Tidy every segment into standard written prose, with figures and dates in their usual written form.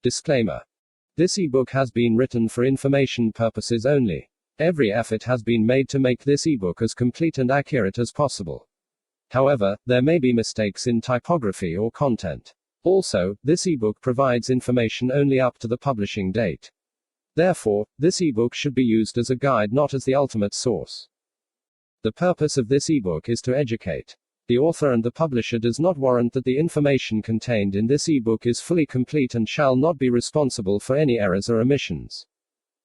Disclaimer. This ebook has been written for information purposes only. Every effort has been made to make this ebook as complete and accurate as possible. However, there may be mistakes in typography or content. Also, this ebook provides information only up to the publishing date. Therefore, this ebook should be used as a guide, not as the ultimate source. The purpose of this ebook is to educate. The author and the publisher does not warrant that the information contained in this ebook is fully complete and shall not be responsible for any errors or omissions.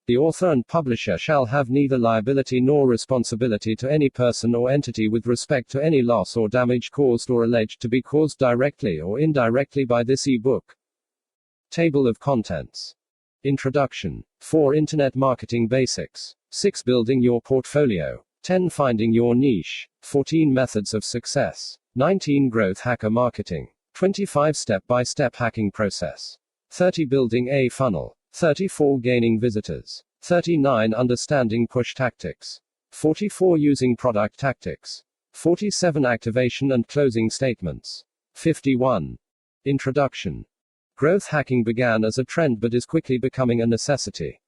The author and publisher shall have neither liability nor responsibility to any person or entity with respect to any loss or damage caused or alleged to be caused directly or indirectly by this ebook. Table of Contents. Introduction. 4 Internet Marketing Basics. 6 Building Your Portfolio. 10 Finding Your Niche. 14 Methods of Success. 19 Growth Hacker Marketing. 25 Step-by-Step Hacking Process. 30 Building a Funnel. 34 Gaining Visitors. 39 Understanding Push Tactics. 44 Using Product Tactics. 47 Activation and Closing Statements. 51. Introduction. Growth hacking began as a trend but is quickly becoming a necessity.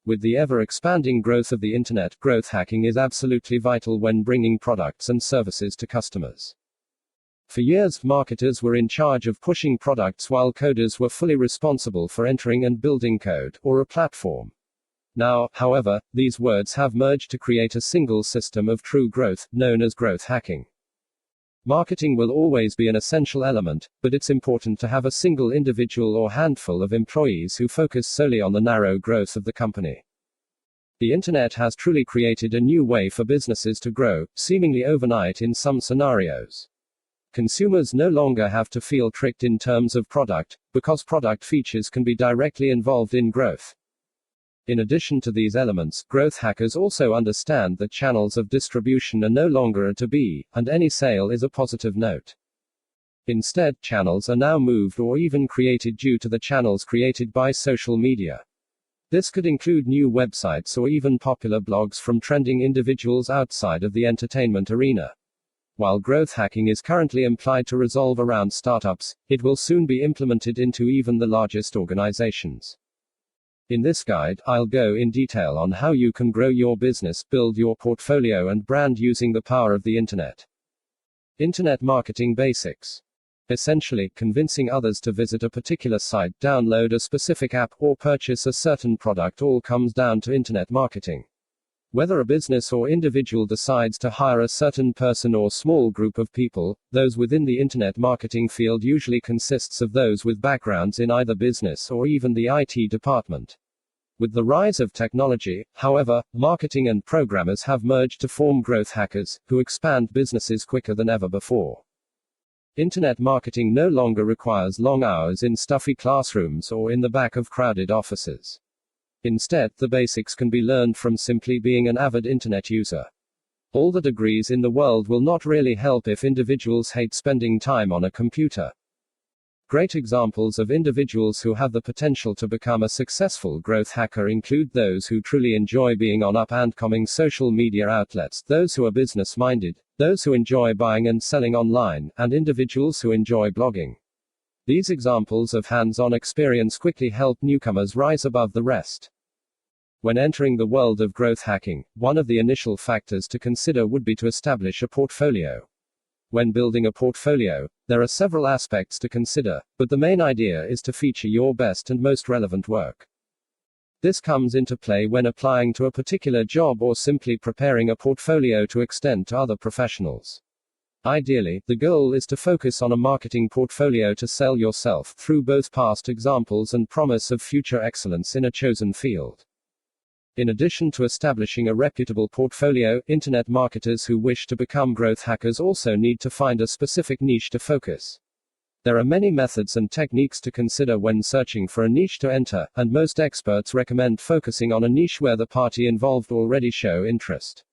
With the ever-expanding growth of the internet, growth hacking is absolutely vital when bringing products and services to customers. For years, marketers were in charge of pushing products while coders were fully responsible for entering and building code, or a platform. Now, however, these words have merged to create a single system of true growth, known as growth hacking. Marketing will always be an essential element, but it's important to have a single individual or handful of employees who focus solely on the narrow growth of the company. The internet has truly created a new way for businesses to grow, seemingly overnight in some scenarios. Consumers no longer have to feel tricked in terms of product, because product features can be directly involved in growth. In addition to these elements, growth hackers also understand that channels of distribution are no longer a to be, and any sale is a positive note. Instead, channels are now moved or even created due to the channels created by social media. This could include new websites or even popular blogs from trending individuals outside of the entertainment arena. While growth hacking is currently implied to resolve around startups, it will soon be implemented into even the largest organizations. In this guide, I'll go in detail on how you can grow your business, build your portfolio and brand using the power of the internet. Internet Marketing Basics. Essentially, convincing others to visit a particular site, download a specific app, or purchase a certain product all comes down to internet marketing. Whether a business or individual decides to hire a certain person or small group of people, those within the internet marketing field usually consists of those with backgrounds in either business or even the IT department. With the rise of technology, however, marketing and programmers have merged to form growth hackers, who expand businesses quicker than ever before. Internet marketing no longer requires long hours in stuffy classrooms or in the back of crowded offices. Instead, the basics can be learned from simply being an avid internet user. All the degrees in the world will not really help if individuals hate spending time on a computer. Great examples of individuals who have the potential to become a successful growth hacker include those who truly enjoy being on up-and-coming social media outlets, those who are business-minded, those who enjoy buying and selling online, and individuals who enjoy blogging. These examples of hands-on experience quickly help newcomers rise above the rest. When entering the world of growth hacking, one of the initial factors to consider would be to establish a portfolio. When building a portfolio, there are several aspects to consider, but the main idea is to feature your best and most relevant work. This comes into play when applying to a particular job or simply preparing a portfolio to extend to other professionals. Ideally, the goal is to focus on a marketing portfolio to sell yourself through both past examples and promise of future excellence in a chosen field. In addition to establishing a reputable portfolio, internet marketers who wish to become growth hackers also need to find a specific niche to focus. There are many methods and techniques to consider when searching for a niche to enter, and most experts recommend focusing on a niche where the party involved already show interest.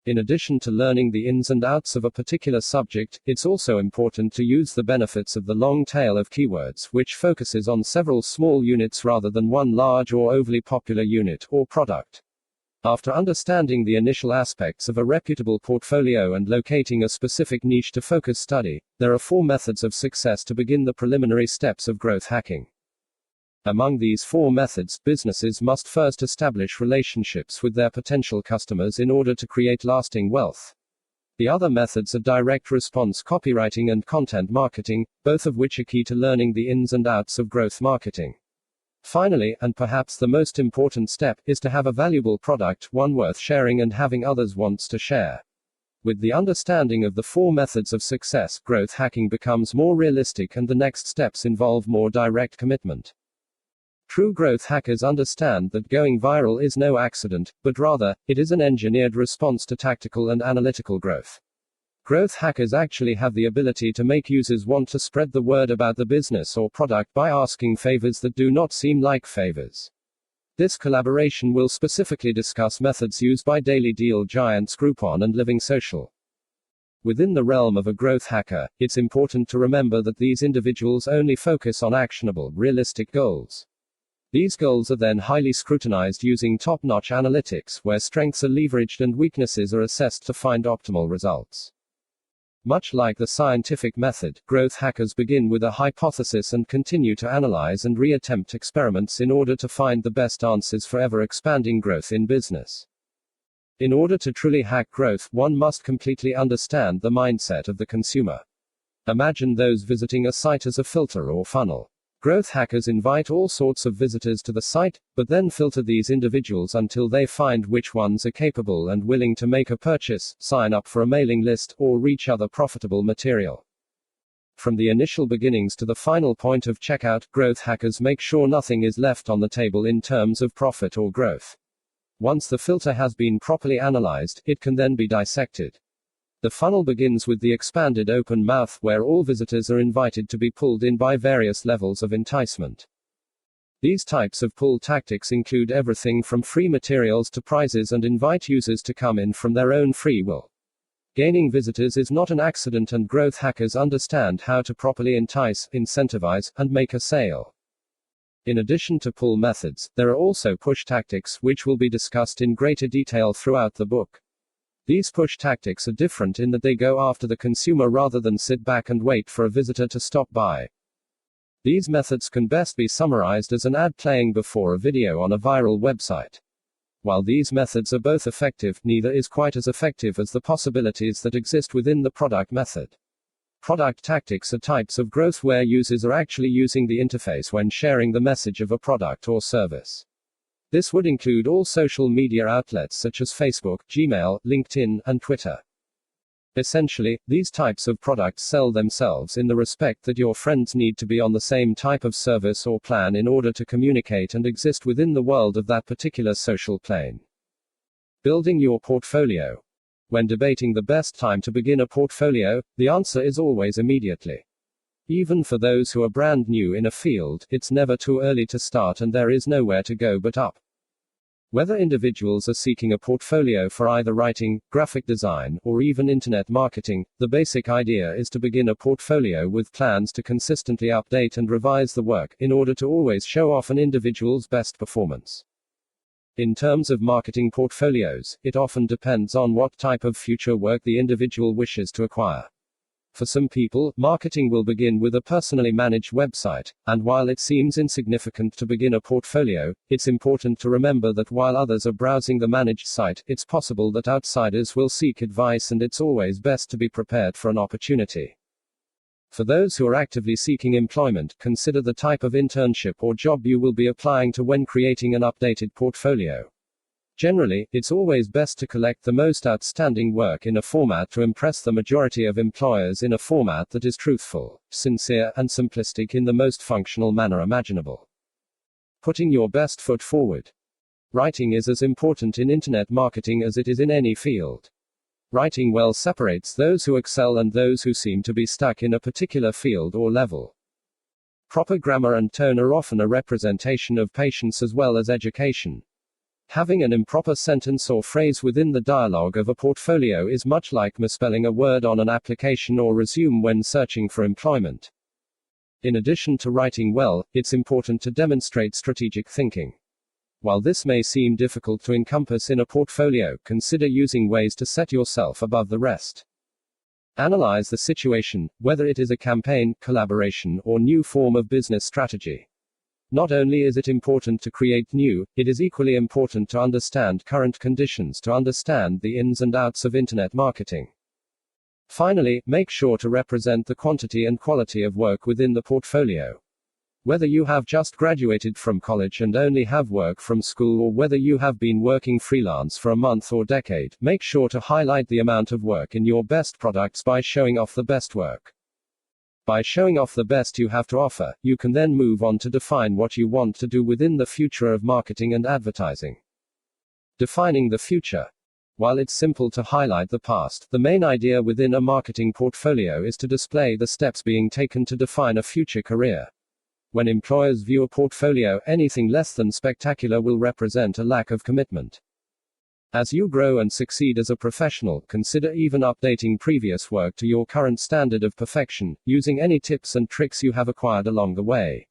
In addition to learning the ins and outs of a particular subject, it's also important to use the benefits of the long tail of keywords, which focuses on several small units rather than one large or overly popular unit or product. After understanding the initial aspects of a reputable portfolio and locating a specific niche to focus study, there are 4 methods of success to begin the preliminary steps of growth hacking. Among these 4 methods, businesses must first establish relationships with their potential customers in order to create lasting wealth. The other methods are direct response copywriting and content marketing, both of which are key to learning the ins and outs of growth marketing. Finally, and perhaps the most important step, is to have a valuable product, one worth sharing and having others wants to share. With the understanding of the 4 methods of success, growth hacking becomes more realistic and the next steps involve more direct commitment. True growth hackers understand that going viral is no accident, but rather, it is an engineered response to tactical and analytical growth. Growth hackers actually have the ability to make users want to spread the word about the business or product by asking favors that do not seem like favors. This collaboration will specifically discuss methods used by daily deal giants Groupon and Living Social. Within the realm of a growth hacker, it's important to remember that these individuals only focus on actionable, realistic goals. These goals are then highly scrutinized using top-notch analytics, where strengths are leveraged and weaknesses are assessed to find optimal results. Much like the scientific method, growth hackers begin with a hypothesis and continue to analyze and re-attempt experiments in order to find the best answers for ever-expanding growth in business. In order to truly hack growth, one must completely understand the mindset of the consumer. Imagine those visiting a site as a filter or funnel. Growth hackers invite all sorts of visitors to the site, but then filter these individuals until they find which ones are capable and willing to make a purchase, sign up for a mailing list, or reach other profitable material. From the initial beginnings to the final point of checkout, growth hackers make sure nothing is left on the table in terms of profit or growth. Once the filter has been properly analyzed, it can then be dissected. The funnel begins with the expanded open mouth, where all visitors are invited to be pulled in by various levels of enticement. These types of pull tactics include everything from free materials to prizes and invite users to come in from their own free will. Gaining visitors is not an accident, and growth hackers understand how to properly entice, incentivize, and make a sale. In addition to pull methods, there are also push tactics, which will be discussed in greater detail throughout the book. These push tactics are different in that they go after the consumer rather than sit back and wait for a visitor to stop by. These methods can best be summarized as an ad playing before a video on a viral website. While these methods are both effective, neither is quite as effective as the possibilities that exist within the product method. Product tactics are types of growth where users are actually using the interface when sharing the message of a product or service. This would include all social media outlets such as Facebook, Gmail, LinkedIn, and Twitter. Essentially, these types of products sell themselves in the respect that your friends need to be on the same type of service or plan in order to communicate and exist within the world of that particular social plane. Building your portfolio. When debating the best time to begin a portfolio, the answer is always immediately. Even for those who are brand new in a field, it's never too early to start and there is nowhere to go but up. Whether individuals are seeking a portfolio for either writing, graphic design, or even internet marketing, the basic idea is to begin a portfolio with plans to consistently update and revise the work, in order to always show off an individual's best performance. In terms of marketing portfolios, it often depends on what type of future work the individual wishes to acquire. For some people, marketing will begin with a personally managed website, and while it seems insignificant to begin a portfolio, it's important to remember that while others are browsing the managed site, it's possible that outsiders will seek advice, and it's always best to be prepared for an opportunity. For those who are actively seeking employment, consider the type of internship or job you will be applying to when creating an updated portfolio. Generally, it's always best to collect the most outstanding work in a format to impress the majority of employers in a format that is truthful, sincere, and simplistic in the most functional manner imaginable. Putting your best foot forward. Writing is as important in internet marketing as it is in any field. Writing well separates those who excel and those who seem to be stuck in a particular field or level. Proper grammar and tone are often a representation of patience as well as education. Having an improper sentence or phrase within the dialogue of a portfolio is much like misspelling a word on an application or resume when searching for employment. In addition to writing well, it's important to demonstrate strategic thinking. While this may seem difficult to encompass in a portfolio, consider using ways to set yourself above the rest. Analyze the situation, whether it is a campaign, collaboration, or new form of business strategy. Not only is it important to create new, it is equally important to understand current conditions, to understand the ins and outs of internet marketing. Finally, make sure to represent the quantity and quality of work within the portfolio. Whether you have just graduated from college and only have work from school, or whether you have been working freelance for a month or decade, make sure to highlight the amount of work in your best products by showing off the best work. By showing off the best you have to offer, you can then move on to define what you want to do within the future of marketing and advertising. Defining the future. While it's simple to highlight the past, the main idea within a marketing portfolio is to display the steps being taken to define a future career. When employers view a portfolio, anything less than spectacular will represent a lack of commitment. As you grow and succeed as a professional, consider even updating previous work to your current standard of perfection, using any tips and tricks you have acquired along the way.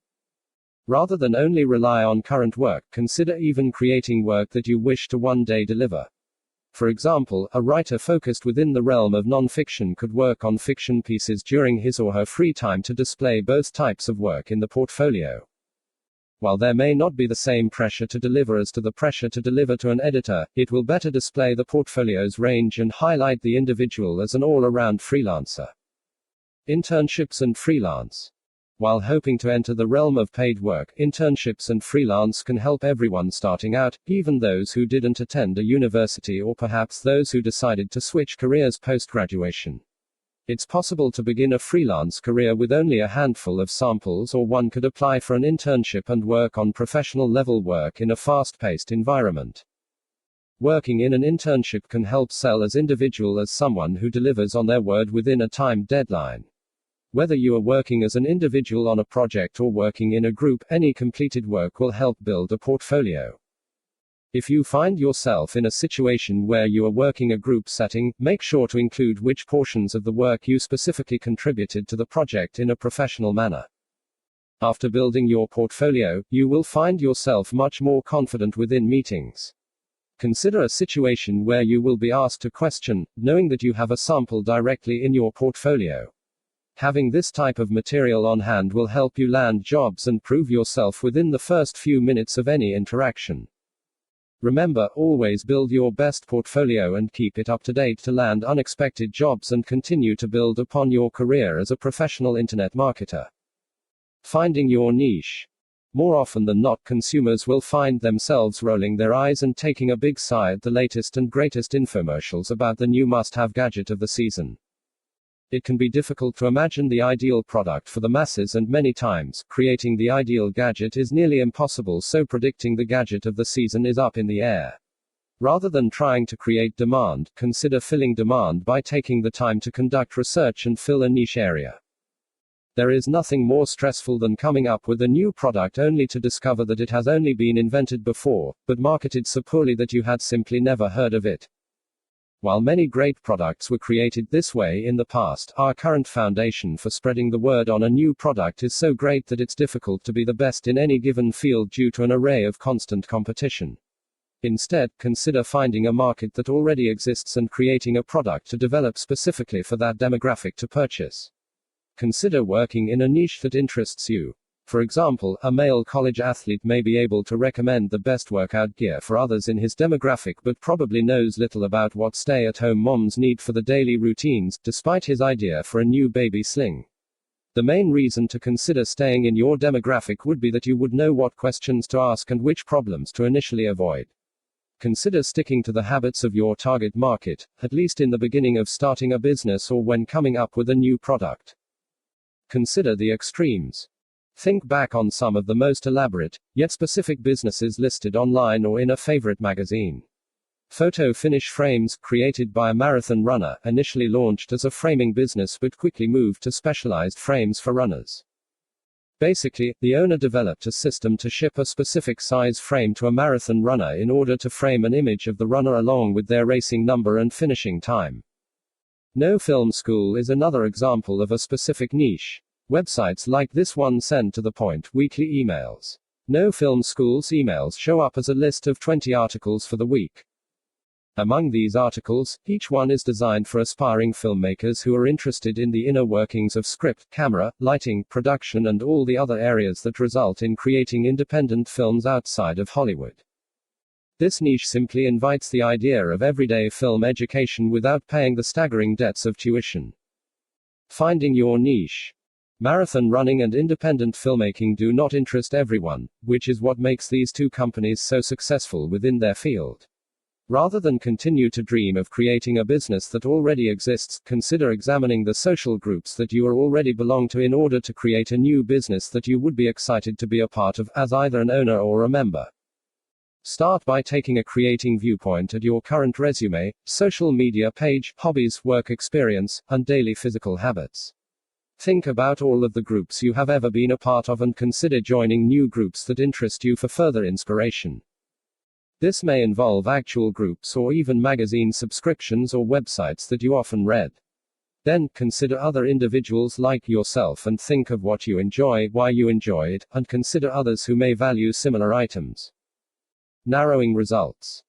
Rather than only rely on current work, consider even creating work that you wish to one day deliver. For example, a writer focused within the realm of non-fiction could work on fiction pieces during his or her free time to display both types of work in the portfolio. While there may not be the same pressure to deliver as to the pressure to deliver to an editor, it will better display the portfolio's range and highlight the individual as an all-around freelancer. Internships and freelance. While hoping to enter the realm of paid work, internships and freelance can help everyone starting out, even those who didn't attend a university or perhaps those who decided to switch careers post-graduation. It's possible to begin a freelance career with only a handful of samples, or one could apply for an internship and work on professional level work in a fast-paced environment. Working in an internship can help sell as individual as someone who delivers on their word within a timed deadline. Whether you are working as an individual on a project or working in a group, any completed work will help build a portfolio. If you find yourself in a situation where you are working a group setting, make sure to include which portions of the work you specifically contributed to the project in a professional manner. After building your portfolio, you will find yourself much more confident within meetings. Consider a situation where you will be asked a question, knowing that you have a sample directly in your portfolio. Having this type of material on hand will help you land jobs and prove yourself within the first few minutes of any interaction. Remember, always build your best portfolio and keep it up to date to land unexpected jobs and continue to build upon your career as a professional internet marketer. Finding your niche. More often than not, consumers will find themselves rolling their eyes and taking a big sigh at the latest and greatest infomercials about the new must-have gadget of the season. It can be difficult to imagine the ideal product for the masses, and many times, creating the ideal gadget is nearly impossible, so predicting the gadget of the season is up in the air. Rather than trying to create demand, consider filling demand by taking the time to conduct research and fill a niche area. There is nothing more stressful than coming up with a new product only to discover that it has only been invented before, but marketed so poorly that you had simply never heard of it. While many great products were created this way in the past, our current foundation for spreading the word on a new product is so great that it's difficult to be the best in any given field due to an array of constant competition. Instead, consider finding a market that already exists and creating a product to develop specifically for that demographic to purchase. Consider working in a niche that interests you. For example, a male college athlete may be able to recommend the best workout gear for others in his demographic, but probably knows little about what stay-at-home moms need for the daily routines, despite his idea for a new baby sling. The main reason to consider staying in your demographic would be that you would know what questions to ask and which problems to initially avoid. Consider sticking to the habits of your target market, at least in the beginning of starting a business or when coming up with a new product. Consider the extremes. Think back on some of the most elaborate, yet specific businesses listed online or in a favorite magazine. Photo finish frames, created by a marathon runner, initially launched as a framing business but quickly moved to specialized frames for runners. Basically, the owner developed a system to ship a specific size frame to a marathon runner in order to frame an image of the runner along with their racing number and finishing time. No Film School is another example of a specific niche. Websites like this one send to the point weekly emails. No Film School's emails show up as a list of 20 articles for the week. Among these articles, each one is designed for aspiring filmmakers who are interested in the inner workings of script, camera, lighting, production, and all the other areas that result in creating independent films outside of Hollywood. This niche simply invites the idea of everyday film education without paying the staggering debts of tuition. Finding your niche. Marathon running and independent filmmaking do not interest everyone, which is what makes these two companies so successful within their field. Rather than continue to dream of creating a business that already exists, consider examining the social groups that you already belong to in order to create a new business that you would be excited to be a part of, as either an owner or a member. Start by taking a creating viewpoint at your current resume, social media page, hobbies, work experience, and daily physical habits. Think about all of the groups you have ever been a part of and consider joining new groups that interest you for further inspiration. This may involve actual groups or even magazine subscriptions or websites that you often read. Then, consider other individuals like yourself and think of what you enjoy, why you enjoy it, and consider others who may value similar items. Narrowing results.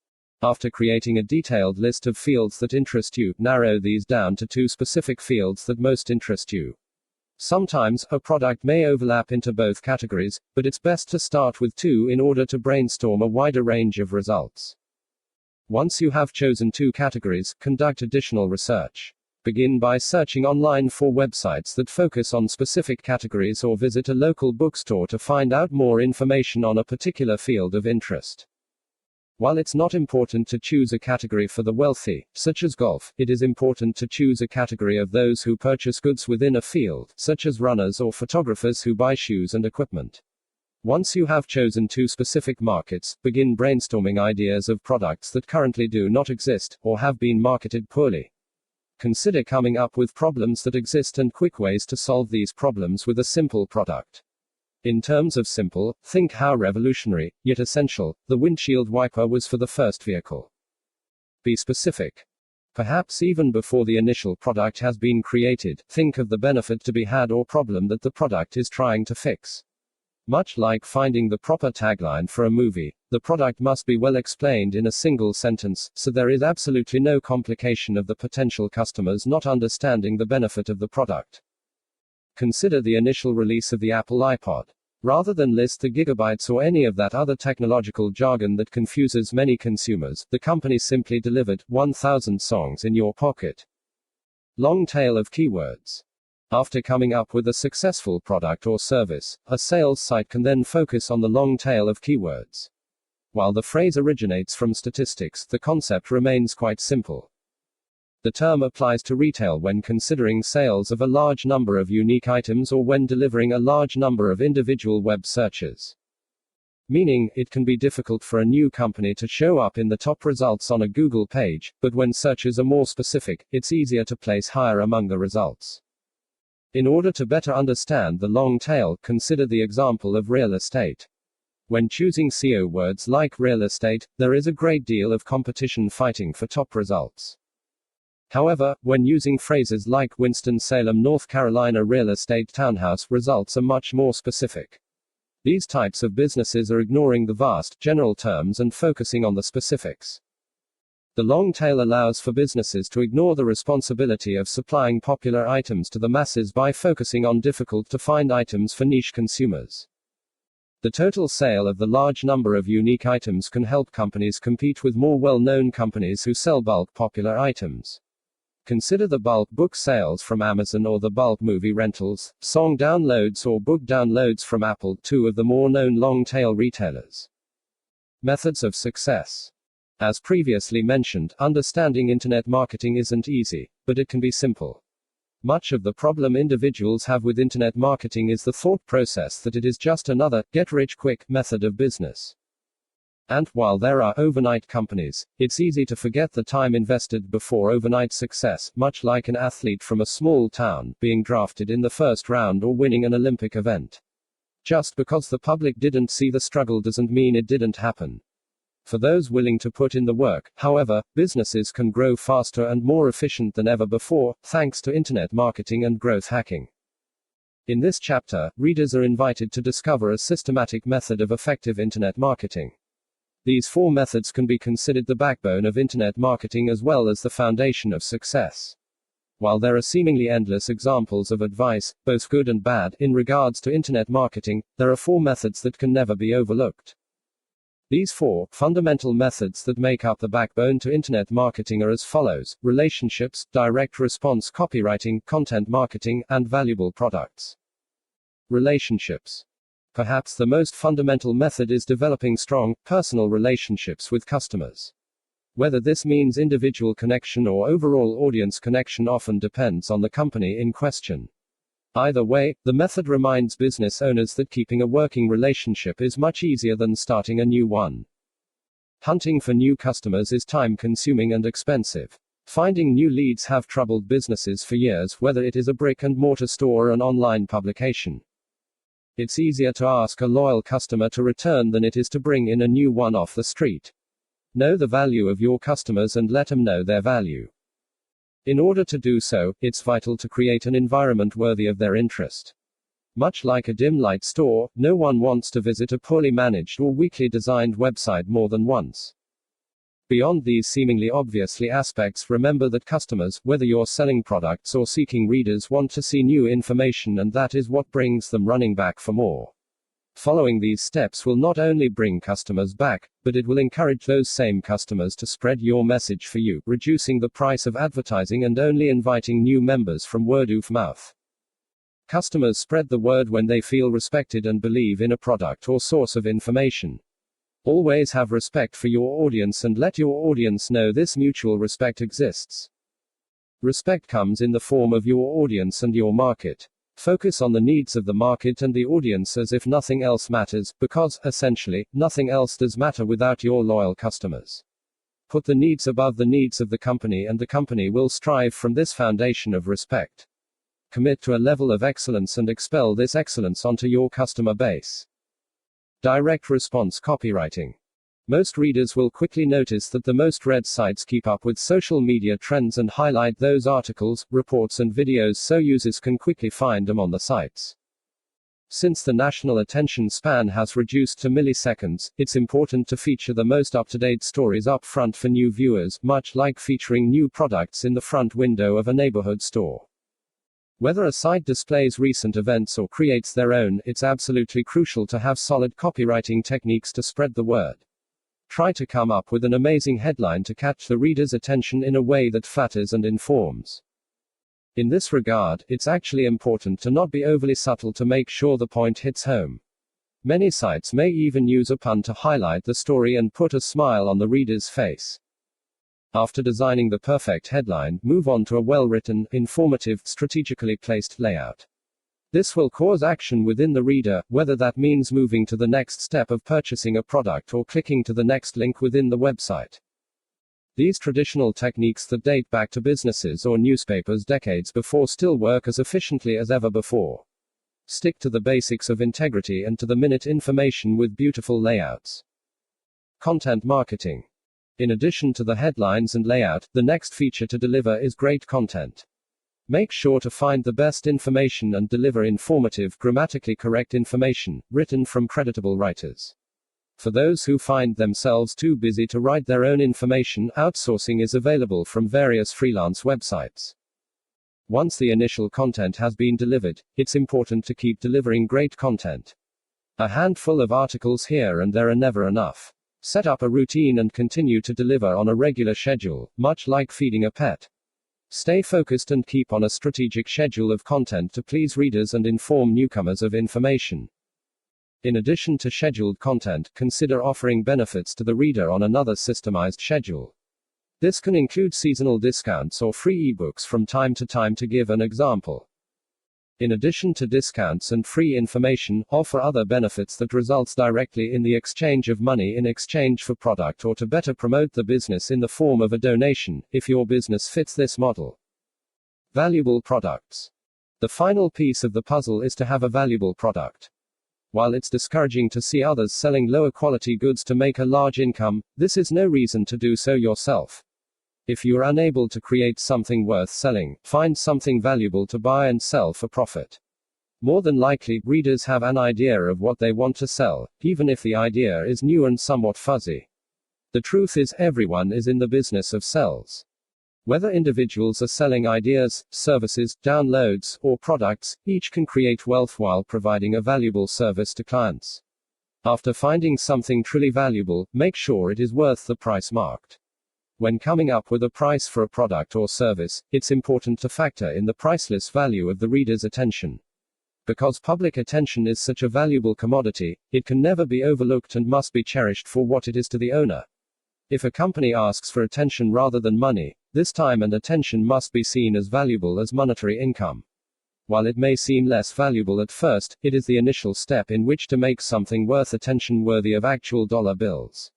After creating a detailed list of fields that interest you, narrow these down to 2 specific fields that most interest you. Sometimes, a product may overlap into both categories, but it's best to start with 2 in order to brainstorm a wider range of results. Once you have chosen 2 categories, conduct additional research. Begin by searching online for websites that focus on specific categories or visit a local bookstore to find out more information on a particular field of interest. While it's not important to choose a category for the wealthy, such as golf, it is important to choose a category of those who purchase goods within a field, such as runners or photographers who buy shoes and equipment. Once you have chosen 2 specific markets, begin brainstorming ideas of products that currently do not exist, or have been marketed poorly. Consider coming up with problems that exist and quick ways to solve these problems with a simple product. In terms of simple, think how revolutionary, yet essential, the windshield wiper was for the first vehicle. Be specific. Perhaps even before the initial product has been created, think of the benefit to be had or problem that the product is trying to fix. Much like finding the proper tagline for a movie, the product must be well explained in a single sentence, so there is absolutely no complication of the potential customers not understanding the benefit of the product. Consider the initial release of the Apple iPod. Rather than list the gigabytes or any of that other technological jargon that confuses many consumers, the company simply delivered 1,000 songs in your pocket. Long tail of keywords. After coming up with a successful product or service, a sales site can then focus on the long tail of keywords. While the phrase originates from statistics, the concept remains quite simple. The term applies to retail when considering sales of a large number of unique items or when delivering a large number of individual web searches. Meaning, it can be difficult for a new company to show up in the top results on a Google page, but when searches are more specific, it's easier to place higher among the results. In order to better understand the long tail, consider the example of real estate. When choosing SEO words like real estate, there is a great deal of competition fighting for top results. However, when using phrases like Winston-Salem, North Carolina real estate townhouse, results are much more specific. These types of businesses are ignoring the vast, general terms and focusing on the specifics. The long tail allows for businesses to ignore the responsibility of supplying popular items to the masses by focusing on difficult-to-find items for niche consumers. The total sale of the large number of unique items can help companies compete with more well-known companies who sell bulk popular items. Consider the bulk book sales from Amazon or the bulk movie rentals, song downloads or book downloads from Apple, 2 of the more known long-tail retailers. Methods of success. As previously mentioned, understanding internet marketing isn't easy, but it can be simple. Much of the problem individuals have with internet marketing is the thought process that it is just another, get-rich-quick method of business. And, while there are overnight companies, it's easy to forget the time invested before overnight success, much like an athlete from a small town, being drafted in the first round or winning an Olympic event. Just because the public didn't see the struggle doesn't mean it didn't happen. For those willing to put in the work, however, businesses can grow faster and more efficient than ever before, thanks to internet marketing and growth hacking. In this chapter, readers are invited to discover a systematic method of effective internet marketing. These four methods can be considered the backbone of internet marketing as well as the foundation of success. While there are seemingly endless examples of advice, both good and bad, in regards to internet marketing, there are four methods that can never be overlooked. These four fundamental methods that make up the backbone to internet marketing are as follows: relationships, direct response copywriting, content marketing, and valuable products. Relationships. Perhaps the most fundamental method is developing strong, personal relationships with customers. Whether this means individual connection or overall audience connection often depends on the company in question. Either way, the method reminds business owners that keeping a working relationship is much easier than starting a new one. Hunting for new customers is time-consuming and expensive. Finding new leads have troubled businesses for years, whether it is a brick-and-mortar store or an online publication. It's easier to ask a loyal customer to return than it is to bring in a new one off the street. Know the value of your customers and let them know their value. In order to do so, it's vital to create an environment worthy of their interest. Much like a dim light store, no one wants to visit a poorly managed or weakly designed website more than once. Beyond these seemingly obviously aspects, remember that customers, whether you're selling products or seeking readers, want to see new information, and that is what brings them running back for more. Following these steps will not only bring customers back, but it will encourage those same customers to spread your message for you, reducing the price of advertising and only inviting new members from word of mouth. Customers spread the word when they feel respected and believe in a product or source of information. Always have respect for your audience and let your audience know this mutual respect exists. Respect comes in the form of your audience and your market. Focus on the needs of the market and the audience as if nothing else matters, because, essentially, nothing else does matter without your loyal customers. Put the needs above the needs of the company, and the company will strive from this foundation of respect. Commit to a level of excellence and expel this excellence onto your customer base. Direct response copywriting. Most readers will quickly notice that the most read sites keep up with social media trends and highlight those articles, reports, and videos so users can quickly find them on the sites. Since the national attention span has reduced to milliseconds, it's important to feature the most up-to-date stories up front for new viewers, much like featuring new products in the front window of a neighborhood store. Whether a site displays recent events or creates their own, it's absolutely crucial to have solid copywriting techniques to spread the word. Try to come up with an amazing headline to catch the reader's attention in a way that flatters and informs. In this regard, it's actually important to not be overly subtle to make sure the point hits home. Many sites may even use a pun to highlight the story and put a smile on the reader's face. After designing the perfect headline, move on to a well-written, informative, strategically placed layout. This will cause action within the reader, whether that means moving to the next step of purchasing a product or clicking to the next link within the website. These traditional techniques that date back to businesses or newspapers decades before still work as efficiently as ever before. Stick to the basics of integrity and to the minute information with beautiful layouts. Content marketing. In addition to the headlines and layout, the next feature to deliver is great content. Make sure to find the best information and deliver informative, grammatically correct information, written from creditable writers. For those who find themselves too busy to write their own information, outsourcing is available from various freelance websites. Once the initial content has been delivered, it's important to keep delivering great content. A handful of articles here and there are never enough. Set up a routine and continue to deliver on a regular schedule, much like feeding a pet. Stay focused and keep on a strategic schedule of content to please readers and inform newcomers of information. In addition to scheduled content, consider offering benefits to the reader on another systemized schedule. This can include seasonal discounts or free ebooks from time to time, to give an example. In addition to discounts and free information, offer other benefits that results directly in the exchange of money in exchange for product, or to better promote the business in the form of a donation, if your business fits this model. Valuable products. The final piece of the puzzle is to have a valuable product. While it's discouraging to see others selling lower quality goods to make a large income, this is no reason to do so yourself. If you're unable to create something worth selling, find something valuable to buy and sell for profit. More than likely, readers have an idea of what they want to sell, even if the idea is new and somewhat fuzzy. The truth is, everyone is in the business of sales. Whether individuals are selling ideas, services, downloads, or products, each can create wealth while providing a valuable service to clients. After finding something truly valuable, make sure it is worth the price marked. When coming up with a price for a product or service, it's important to factor in the priceless value of the reader's attention. Because public attention is such a valuable commodity, it can never be overlooked and must be cherished for what it is to the owner. If a company asks for attention rather than money, this time and attention must be seen as valuable as monetary income. While it may seem less valuable at first, it is the initial step in which to make something worth attention worthy of actual dollar bills.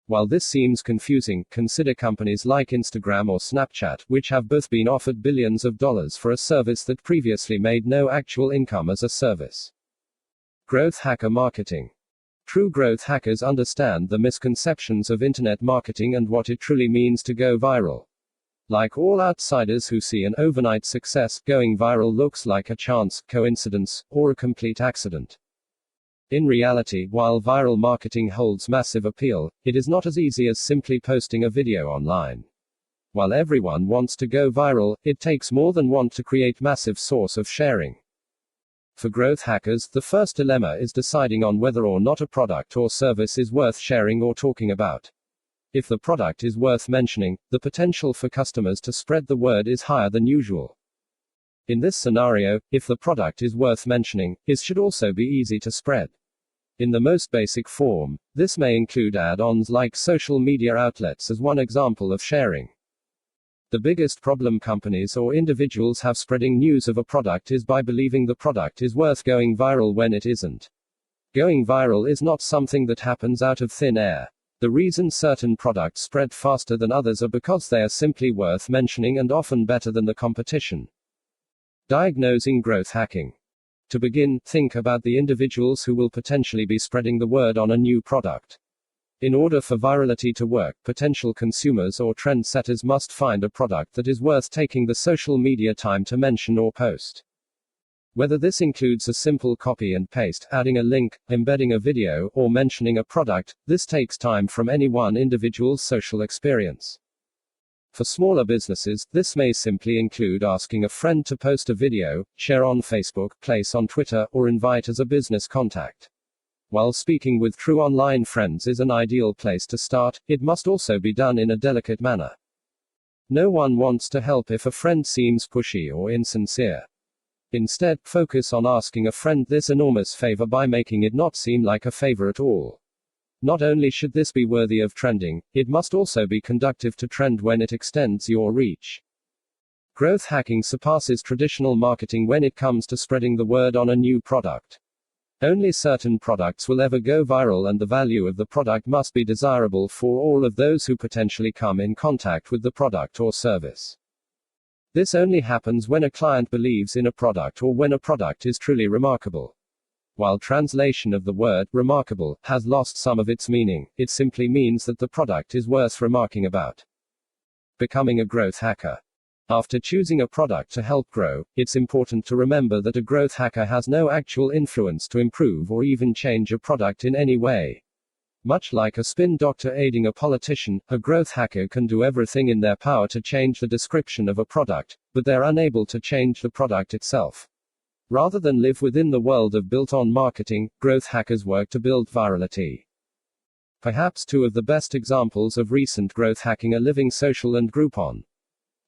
While this seems confusing, consider companies like Instagram or Snapchat, which have both been offered billions of dollars for a service that previously made no actual income as a service. Growth hacker marketing. True growth hackers understand the misconceptions of internet marketing and what it truly means to go viral. Like all outsiders who see an overnight success, going viral looks like a chance, coincidence, or a complete accident. In reality, while viral marketing holds massive appeal, it is not as easy as simply posting a video online. While everyone wants to go viral, it takes more than one to create massive source of sharing. For growth hackers, the first dilemma is deciding on whether or not a product or service is worth sharing or talking about. If the product is worth mentioning, the potential for customers to spread the word is higher than usual. In this scenario, if the product is worth mentioning, it should also be easy to spread. In the most basic form, this may include add-ons like social media outlets as one example of sharing. The biggest problem companies or individuals have spreading news of a product is by believing the product is worth going viral when it isn't. Going viral is not something that happens out of thin air. The reason certain products spread faster than others are because they are simply worth mentioning and often better than the competition. Diagnosing growth hacking. To begin, think about the individuals who will potentially be spreading the word on a new product. In order for virality to work, potential consumers or trendsetters must find a product that is worth taking the social media time to mention or post. Whether this includes a simple copy and paste, adding a link, embedding a video, or mentioning a product, this takes time from any one individual's social experience. For smaller businesses, this may simply include asking a friend to post a video, share on Facebook, place on Twitter, or invite as a business contact. While speaking with true online friends is an ideal place to start, it must also be done in a delicate manner. No one wants to help if a friend seems pushy or insincere. Instead, focus on asking a friend this enormous favor by making it not seem like a favor at all. Not only should this be worthy of trending, it must also be conducive to trend when it extends your reach. Growth hacking surpasses traditional marketing when it comes to spreading the word on a new product. Only certain products will ever go viral, and the value of the product must be desirable for all of those who potentially come in contact with the product or service. This only happens when a client believes in a product or when a product is truly remarkable. While translation of the word remarkable has lost some of its meaning, it simply means that the product is worth remarking about. Becoming a growth hacker. After choosing a product to help grow, it's important to remember that a growth hacker has no actual influence to improve or even change a product in any way. Much like a spin doctor aiding a politician, a growth hacker can do everything in their power to change the description of a product, but they're unable to change the product itself. Rather than live within the world of built-on marketing, growth hackers work to build virality. Perhaps two of the best examples of recent growth hacking are Living Social and Groupon.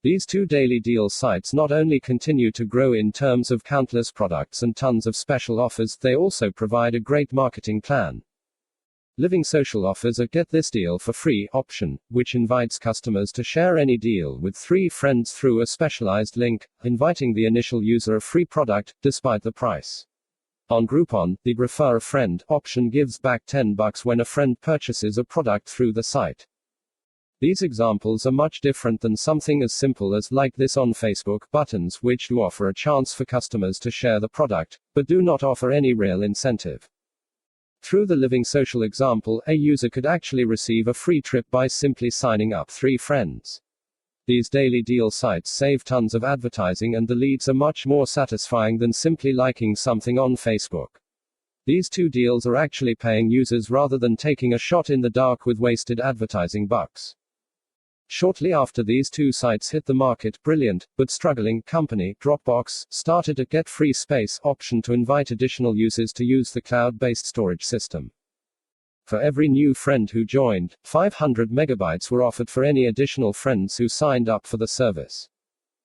These two daily deal sites not only continue to grow in terms of countless products and tons of special offers, they also provide a great marketing plan. Living Social offers a get this deal for free option, which invites customers to share any deal with 3 friends through a specialized link, inviting the initial user a free product, despite the price. On Groupon, the refer a friend option gives back $10 when a friend purchases a product through the site. These examples are much different than something as simple as like this on Facebook buttons, which do offer a chance for customers to share the product, but do not offer any real incentive. Through the Living Social example, a user could actually receive a free trip by simply signing up 3 friends. These daily deal sites save tons of advertising, and the leads are much more satisfying than simply liking something on Facebook. These two deals are actually paying users rather than taking a shot in the dark with wasted advertising bucks. Shortly after these two sites hit the market, brilliant, but struggling, company, Dropbox, started a get free space option to invite additional users to use the cloud-based storage system. For every new friend who joined, 500 megabytes were offered for any additional friends who signed up for the service.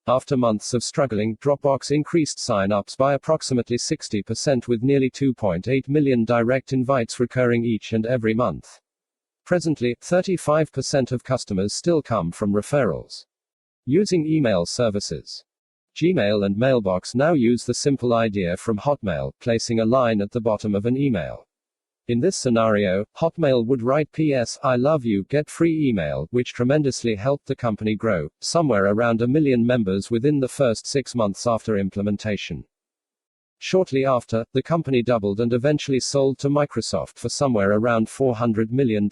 After months of struggling, Dropbox increased sign-ups by approximately 60% with nearly 2.8 million direct invites recurring each and every month. Presently, 35% of customers still come from referrals. Using email services. Gmail and Mailbox now use the simple idea from Hotmail, placing a line at the bottom of an email. In this scenario, Hotmail would write PS, I love you, get free email, which tremendously helped the company grow, somewhere around 1 million members within the first 6 months after implementation. Shortly after, the company doubled and eventually sold to Microsoft for somewhere around $400 million.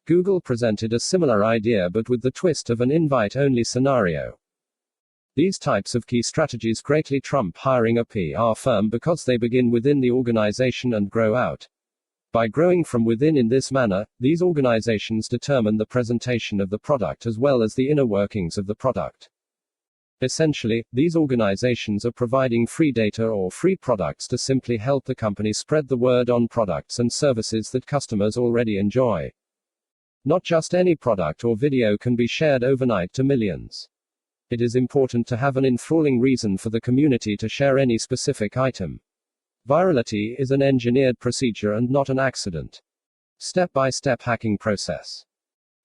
Google presented a similar idea but with the twist of an invite-only scenario. These types of key strategies greatly trump hiring a PR firm because they begin within the organization and grow out. By growing from within in this manner, these organizations determine the presentation of the product as well as the inner workings of the product. Essentially, these organizations are providing free data or free products to simply help the company spread the word on products and services that customers already enjoy. Not just any product or video can be shared overnight to millions. It is important to have an enthralling reason for the community to share any specific item. Virality is an engineered procedure and not an accident. Step-by-step hacking process.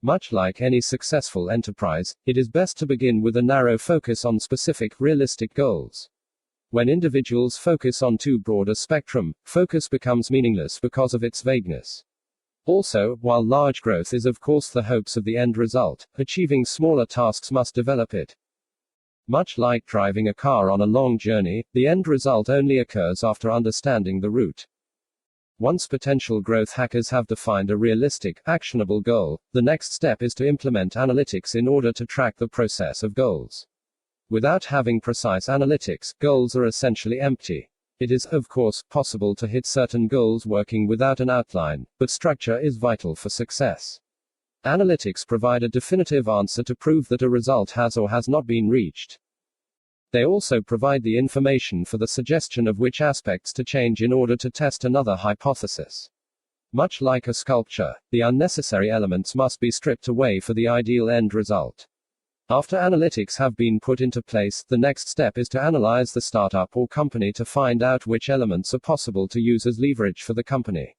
Much like any successful enterprise, it is best to begin with a narrow focus on specific, realistic goals. When individuals focus on too broad a spectrum, focus becomes meaningless because of its vagueness. Also, while large growth is of course the hopes of the end result, achieving smaller tasks must develop it. Much like driving a car on a long journey, the end result only occurs after understanding the route. Once potential growth hackers have defined a realistic, actionable goal, the next step is to implement analytics in order to track the process of goals. Without having precise analytics, goals are essentially empty. It is, of course, possible to hit certain goals working without an outline, but structure is vital for success. Analytics provide a definitive answer to prove that a result has or has not been reached. They also provide the information for the suggestion of which aspects to change in order to test another hypothesis. Much like a sculpture, the unnecessary elements must be stripped away for the ideal end result. After analytics have been put into place, the next step is to analyze the startup or company to find out which elements are possible to use as leverage for the company.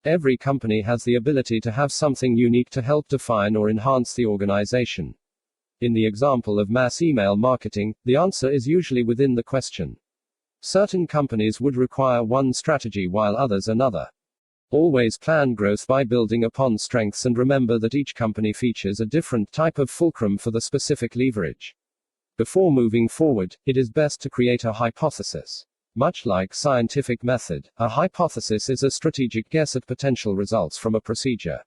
Every company has the ability to have something unique to help define or enhance the organization. In the example of mass email marketing, the answer is usually within the question. Certain companies would require one strategy while others another. Always plan growth by building upon strengths and remember that each company features a different type of fulcrum for the specific leverage. Before moving forward, it is best to create a hypothesis. Much like scientific method, a hypothesis is a strategic guess at potential results from a procedure.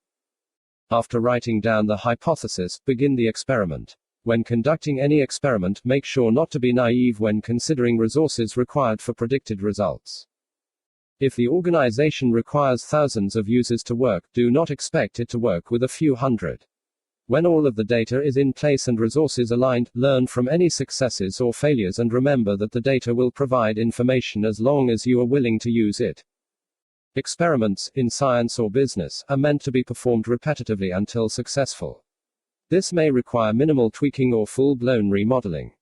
After writing down the hypothesis, begin the experiment. When conducting any experiment, make sure not to be naive when considering resources required for predicted results. If the organization requires thousands of users to work, do not expect it to work with a few hundred. When all of the data is in place and resources aligned, learn from any successes or failures and remember that the data will provide information as long as you are willing to use it. Experiments, in science or business, are meant to be performed repetitively until successful. This may require minimal tweaking or full-blown remodeling.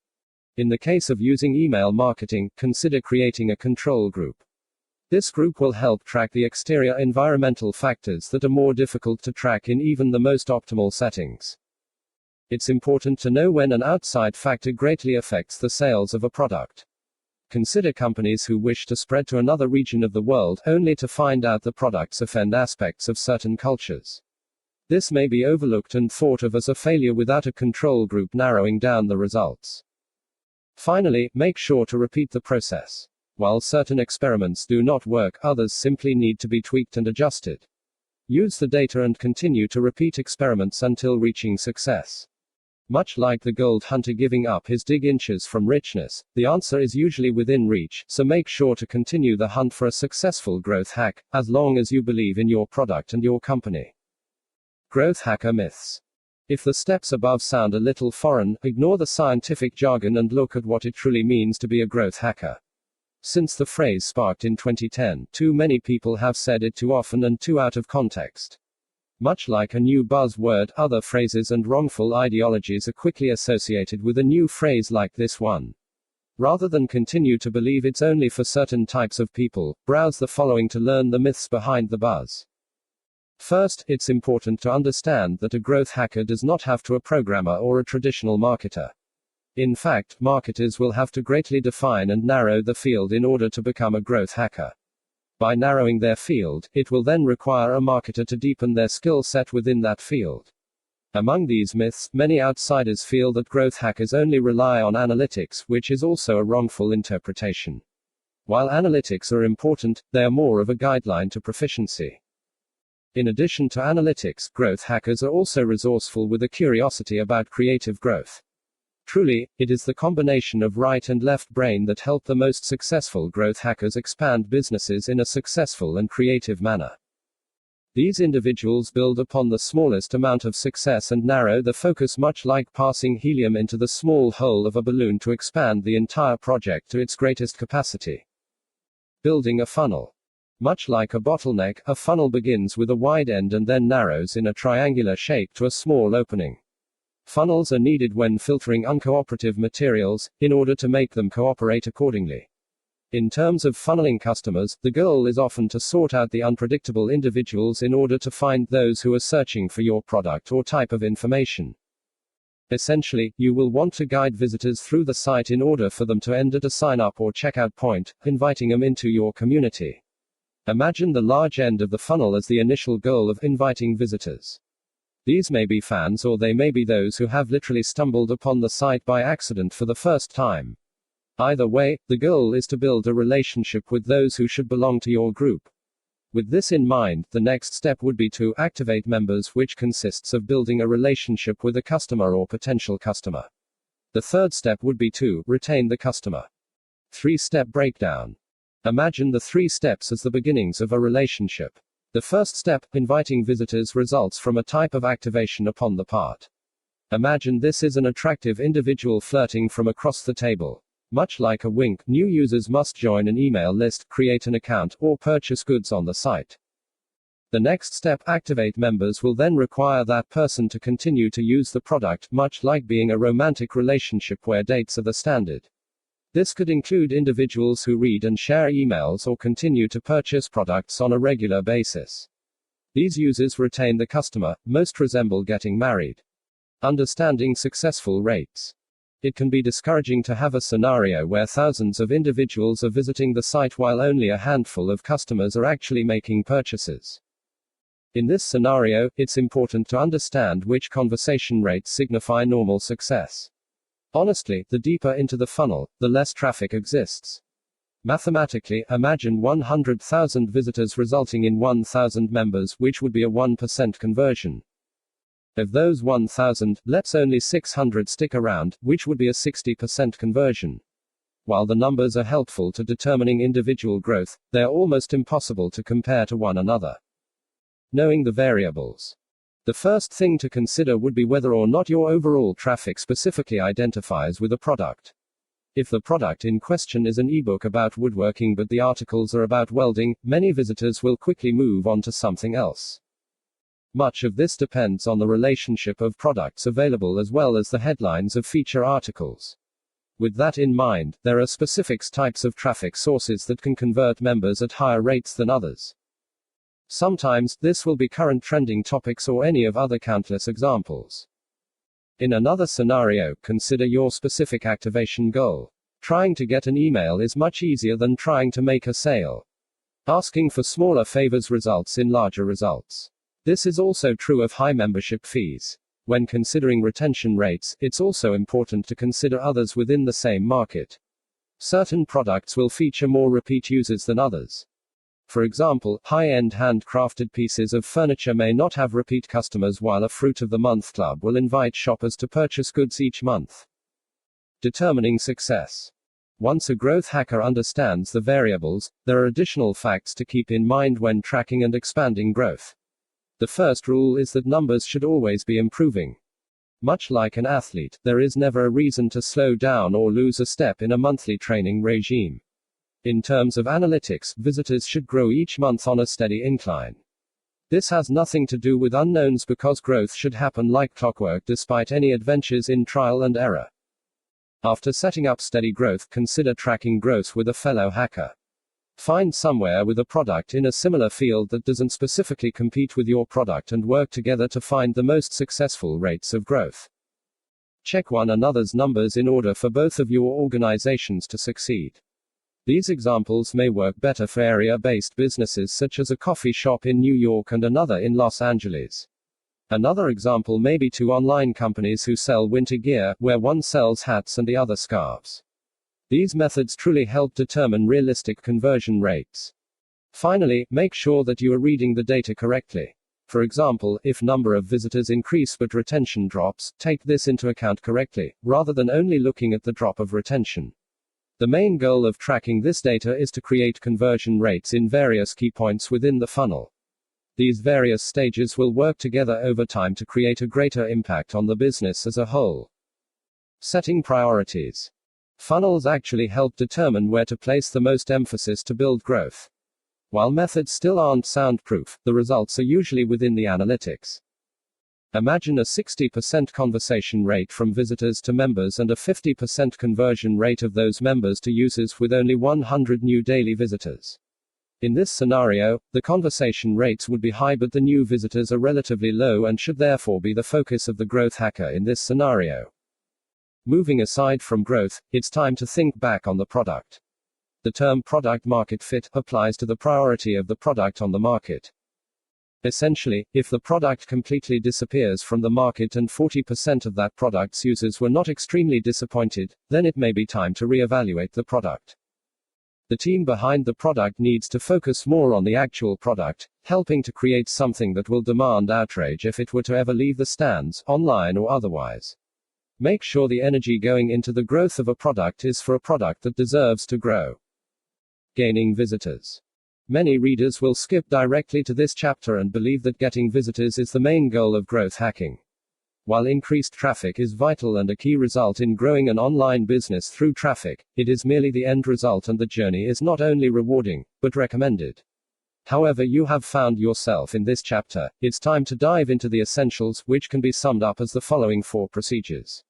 In the case of using email marketing, consider creating a control group. This group will help track the exterior environmental factors that are more difficult to track in even the most optimal settings. It's important to know when an outside factor greatly affects the sales of a product. Consider companies who wish to spread to another region of the world, only to find out the products offend aspects of certain cultures. This may be overlooked and thought of as a failure without a control group narrowing down the results. Finally, make sure to repeat the process. While certain experiments do not work, others simply need to be tweaked and adjusted. Use the data and continue to repeat experiments until reaching success. Much like the gold hunter giving up his dig inches from richness, the answer is usually within reach, so make sure to continue the hunt for a successful growth hack, as long as you believe in your product and your company. Growth hacker myths. If the steps above sound a little foreign, ignore the scientific jargon and look at what it truly means to be a growth hacker. Since the phrase sparked in 2010, too many people have said it too often and too out of context. Much like a new buzzword, other phrases and wrongful ideologies are quickly associated with a new phrase like this one. Rather than continue to believe it's only for certain types of people, browse the following to learn the myths behind the buzz. First, it's important to understand that a growth hacker does not have to be a programmer or a traditional marketer. In fact, marketers will have to greatly define and narrow the field in order to become a growth hacker. By narrowing their field, it will then require a marketer to deepen their skill set within that field. Among these myths, many outsiders feel that growth hackers only rely on analytics, which is also a wrongful interpretation. While analytics are important, they are more of a guideline to proficiency. In addition to analytics, growth hackers are also resourceful with a curiosity about creative growth. Truly, it is the combination of right and left brain that help the most successful growth hackers expand businesses in a successful and creative manner. These individuals build upon the smallest amount of success and narrow the focus, much like passing helium into the small hole of a balloon to expand the entire project to its greatest capacity. Building a funnel. Much like a bottleneck, a funnel begins with a wide end and then narrows in a triangular shape to a small opening. Funnels are needed when filtering uncooperative materials, in order to make them cooperate accordingly. In terms of funneling customers, the goal is often to sort out the unpredictable individuals in order to find those who are searching for your product or type of information. Essentially, you will want to guide visitors through the site in order for them to end at a sign-up or checkout point, inviting them into your community. Imagine the large end of the funnel as the initial goal of inviting visitors. These may be fans or they may be those who have literally stumbled upon the site by accident for the first time. Either way, the goal is to build a relationship with those who should belong to your group. With this in mind, the next step would be to activate members, which consists of building a relationship with a customer or potential customer. The third step would be to retain the customer. 3-step breakdown. Imagine the 3 steps as the beginnings of a relationship. The first step, inviting visitors, results from a type of activation upon the part. Imagine this is an attractive individual flirting from across the table. Much like a wink, new users must join an email list, create an account, or purchase goods on the site. The next step, activate members, will then require that person to continue to use the product, much like being a romantic relationship where dates are the standard. This could include individuals who read and share emails or continue to purchase products on a regular basis. These users retain the customer, most resemble getting married. Understanding successful rates. It can be discouraging to have a scenario where thousands of individuals are visiting the site while only a handful of customers are actually making purchases. In this scenario, it's important to understand which conversation rates signify normal success. Honestly, the deeper into the funnel, the less traffic exists. Mathematically, imagine 100,000 visitors resulting in 1,000 members, which would be a 1% conversion. Of those 1,000, let's only 600 stick around, which would be a 60% conversion. While the numbers are helpful to determining individual growth, they are almost impossible to compare to one another. Knowing the variables. The first thing to consider would be whether or not your overall traffic specifically identifies with a product. If the product in question is an ebook about woodworking but the articles are about welding, many visitors will quickly move on to something else. Much of this depends on the relationship of products available as well as the headlines of feature articles. With that in mind, there are specific types of traffic sources that can convert members at higher rates than others. Sometimes, this will be current trending topics or any of other countless examples. In another scenario, consider your specific activation goal. Trying to get an email is much easier than trying to make a sale. Asking for smaller favors results in larger results. This is also true of high membership fees. When considering retention rates, it's also important to consider others within the same market. Certain products will feature more repeat users than others. For example, high-end handcrafted pieces of furniture may not have repeat customers, while a Fruit of the Month club will invite shoppers to purchase goods each month. Determining success. Once a growth hacker understands the variables, there are additional facts to keep in mind when tracking and expanding growth. The first rule is that numbers should always be improving. Much like an athlete, there is never a reason to slow down or lose a step in a monthly training regime. In terms of analytics, visitors should grow each month on a steady incline. This has nothing to do with unknowns, because growth should happen like clockwork despite any adventures in trial and error. After setting up steady growth, consider tracking growth with a fellow hacker. Find somewhere with a product in a similar field that doesn't specifically compete with your product and work together to find the most successful rates of growth. Check one another's numbers in order for both of your organizations to succeed. These examples may work better for area-based businesses such as a coffee shop in New York and another in Los Angeles. Another example may be two online companies who sell winter gear, where one sells hats and the other scarves. These methods truly help determine realistic conversion rates. Finally, make sure that you are reading the data correctly. For example, if number of visitors increase but retention drops, take this into account correctly, rather than only looking at the drop of retention. The main goal of tracking this data is to create conversion rates in various key points within the funnel. These various stages will work together over time to create a greater impact on the business as a whole. Setting priorities. Funnels actually help determine where to place the most emphasis to build growth. While methods still aren't soundproof, the results are usually within the analytics. Imagine a 60% conversation rate from visitors to members and a 50% conversion rate of those members to users with only 100 new daily visitors. In this scenario, the conversation rates would be high but the new visitors are relatively low and should therefore be the focus of the growth hacker in this scenario. Moving aside from growth, it's time to think back on the product. The term product market fit applies to the priority of the product on the market. Essentially, if the product completely disappears from the market and 40% of that product's users were not extremely disappointed, then it may be time to reevaluate the product. The team behind the product needs to focus more on the actual product, helping to create something that will demand outrage if it were to ever leave the stands, online or otherwise. Make sure the energy going into the growth of a product is for a product that deserves to grow. Gaining visitors. Many readers will skip directly to this chapter and believe that getting visitors is the main goal of growth hacking. While increased traffic is vital and a key result in growing an online business through traffic, it is merely the end result, and the journey is not only rewarding, but recommended. However you have found yourself in this chapter, it's time to dive into the essentials, which can be summed up as the following 4 procedures.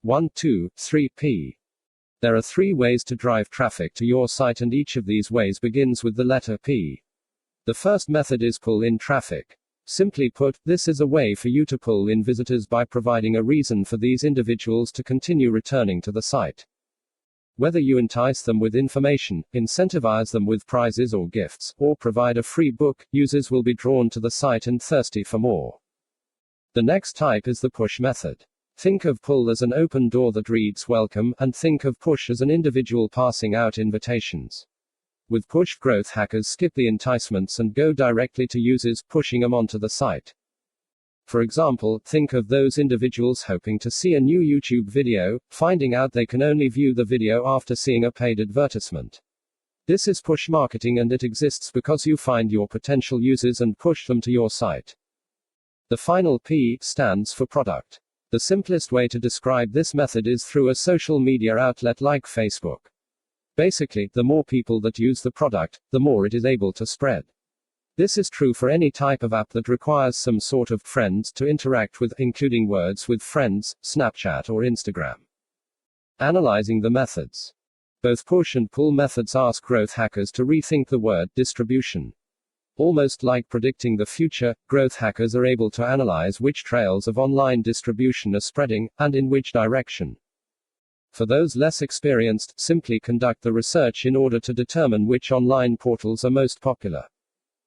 1, 2, 3 P. There are 3 ways to drive traffic to your site, and each of these ways begins with the letter P. The first method is pull in traffic. Simply put, this is a way for you to pull in visitors by providing a reason for these individuals to continue returning to the site. Whether you entice them with information, incentivize them with prizes or gifts, or provide a free book, users will be drawn to the site and thirsty for more. The next type is the push method. Think of pull as an open door that reads welcome, and think of push as an individual passing out invitations. With push, growth hackers skip the enticements and go directly to users, pushing them onto the site. For example, think of those individuals hoping to see a new YouTube video, finding out they can only view the video after seeing a paid advertisement. This is push marketing, and it exists because you find your potential users and push them to your site. The final P stands for product. The simplest way to describe this method is through a social media outlet like Facebook. Basically, the more people that use the product, the more it is able to spread. This is true for any type of app that requires some sort of friends to interact with, including words with friends, Snapchat or Instagram. Analyzing the methods. Both push and pull methods ask growth hackers to rethink the word distribution. Almost like predicting the future, growth hackers are able to analyze which trails of online distribution are spreading, and in which direction. For those less experienced, simply conduct the research in order to determine which online portals are most popular.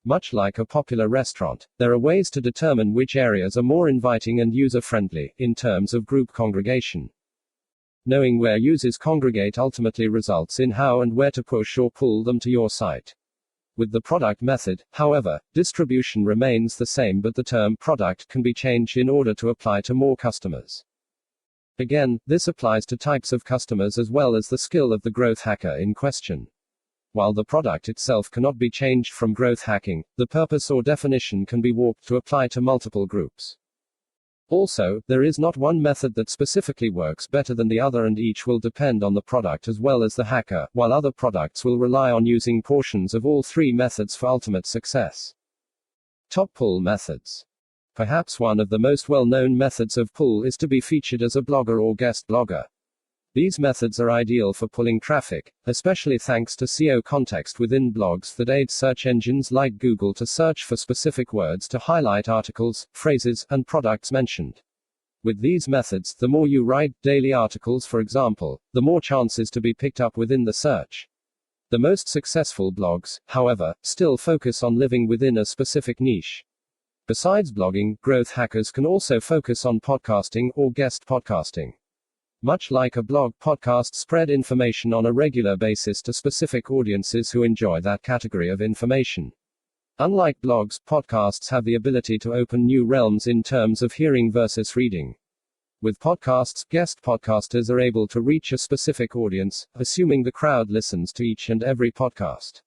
Much like a popular restaurant, there are ways to determine which areas are more inviting and user-friendly, in terms of group congregation. Knowing where users congregate ultimately results in how and where to push or pull them to your site. With the product method, however, distribution remains the same, but the term product can be changed in order to apply to more customers. Again, this applies to types of customers as well as the skill of the growth hacker in question. While the product itself cannot be changed from growth hacking, the purpose or definition can be warped to apply to multiple groups. Also, there is not one method that specifically works better than the other, and each will depend on the product as well as the hacker, while other products will rely on using portions of all three methods for ultimate success. Top pull methods. Perhaps one of the most well-known methods of pull is to be featured as a blogger or guest blogger. These methods are ideal for pulling traffic, especially thanks to SEO context within blogs that aid search engines like Google to search for specific words to highlight articles, phrases, and products mentioned. With these methods, the more you write daily articles, for example, the more chances to be picked up within the search. The most successful blogs, however, still focus on living within a specific niche. Besides blogging, growth hackers can also focus on podcasting or guest podcasting. Much like a blog, podcasts spread information on a regular basis to specific audiences who enjoy that category of information. Unlike blogs, podcasts have the ability to open new realms in terms of hearing versus reading. With podcasts, guest podcasters are able to reach a specific audience, assuming the crowd listens to each and every podcast.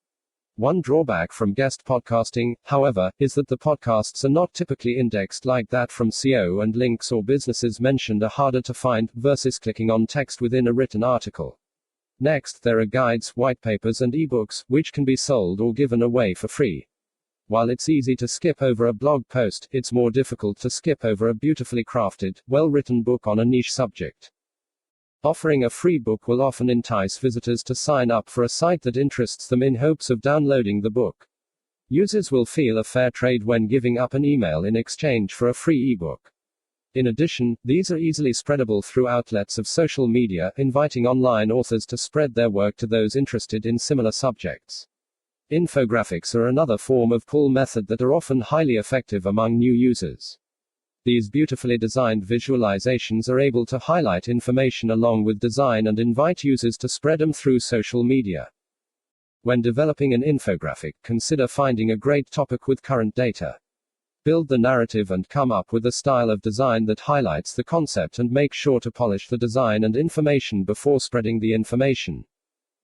One drawback from guest podcasting, however, is that the podcasts are not typically indexed like that from SEO, and links or businesses mentioned are harder to find, versus clicking on text within a written article. Next, there are guides, white papers, and ebooks, which can be sold or given away for free. While it's easy to skip over a blog post, it's more difficult to skip over a beautifully crafted, well-written book on a niche subject. Offering a free book will often entice visitors to sign up for a site that interests them in hopes of downloading the book. Users will feel a fair trade when giving up an email in exchange for a free ebook. In addition, these are easily spreadable through outlets of social media, inviting online authors to spread their work to those interested in similar subjects. Infographics are another form of pull method that are often highly effective among new users. These beautifully designed visualizations are able to highlight information along with design and invite users to spread them through social media. When developing an infographic, consider finding a great topic with current data. Build the narrative and come up with a style of design that highlights the concept, and make sure to polish the design and information before spreading the information.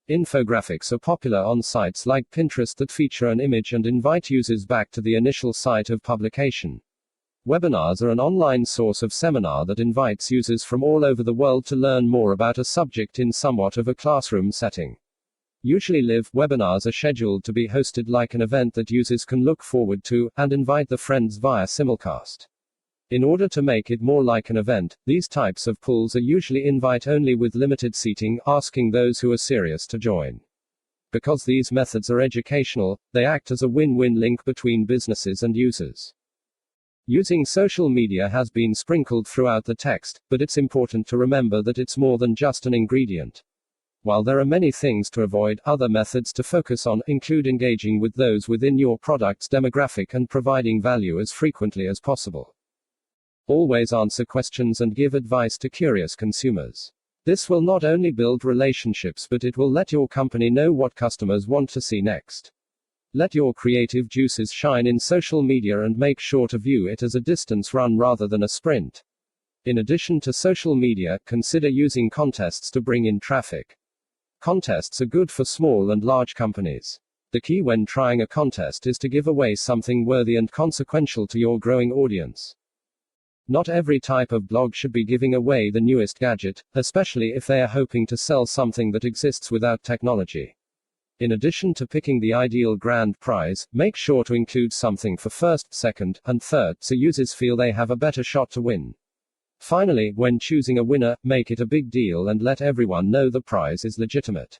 Infographics are popular on sites like Pinterest that feature an image and invite users back to the initial site of publication. Webinars are an online source of seminar that invites users from all over the world to learn more about a subject in somewhat of a classroom setting. Usually live webinars are scheduled to be hosted like an event that users can look forward to, and invite their friends via simulcast. In order to make it more like an event, these types of pulls are usually invite only with limited seating, asking those who are serious to join. Because these methods are educational, they act as a win-win link between businesses and users. Using social media has been sprinkled throughout the text, but it's important to remember that it's more than just an ingredient. While there are many things to avoid, other methods to focus on include engaging with those within your product's demographic and providing value as frequently as possible. Always answer questions and give advice to curious consumers. This will not only build relationships, but it will let your company know what customers want to see next. Let your creative juices shine in social media and make sure to view it as a distance run rather than a sprint. In addition to social media, consider using contests to bring in traffic. Contests are good for small and large companies. The key when trying a contest is to give away something worthy and consequential to your growing audience. Not every type of blog should be giving away the newest gadget, especially if they are hoping to sell something that exists without technology. In addition to picking the ideal grand prize, make sure to include something for first, second, and third, so users feel they have a better shot to win. Finally, when choosing a winner, make it a big deal and let everyone know the prize is legitimate.